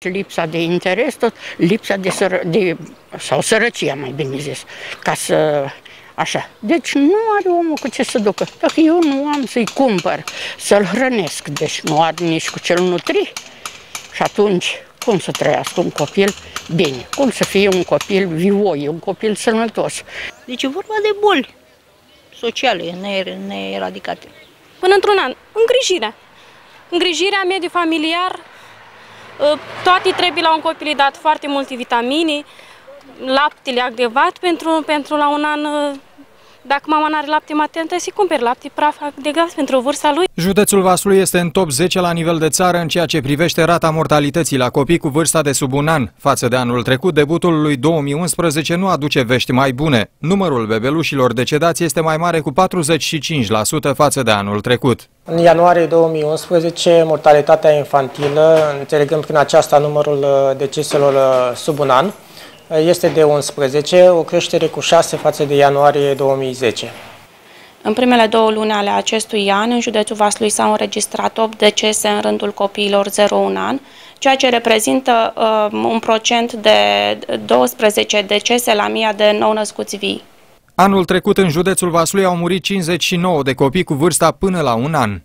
Lipsa de interes, tot lipsa sau sărăcia, mai bine zis, ca să, așa. Deci nu are omul cu ce să ducă. Dacă eu nu am să-i cumpăr, să-l hrănesc, deci nu are nici cu ce-l nutri, și atunci cum să trăiască un copil bine? Cum să fie un copil vioi, un copil sănătos? Deci e vorba de boli sociale neeradicate. Până într-un an, îngrijirea mediu familiar, toate trebuie la un copil dat foarte multe vitamine, laptele adecvat pentru la un an. Dacă mama nu are lapte matern, trebuie să-i cumperi lapte praf de gaz pentru vârsta lui. Județul Vaslui este în top 10 la nivel de țară în ceea ce privește rata mortalității la copii cu vârsta de sub un an. Față de anul trecut, debutul lui 2011 nu aduce vești mai bune. Numărul bebelușilor decedați este mai mare cu 45% față de anul trecut. În ianuarie 2011, mortalitatea infantilă, înțelegând prin aceasta numărul deceselor sub un an, este de 11, o creștere cu 6 față de ianuarie 2010. În primele 2 luni ale acestui an, în județul Vaslui s-au înregistrat 8 decese în rândul copiilor 0-1 an, ceea ce reprezintă un procent de 12 decese la 1000 de nou-născuți vii. Anul trecut în județul Vaslui au murit 59 de copii cu vârsta până la un an.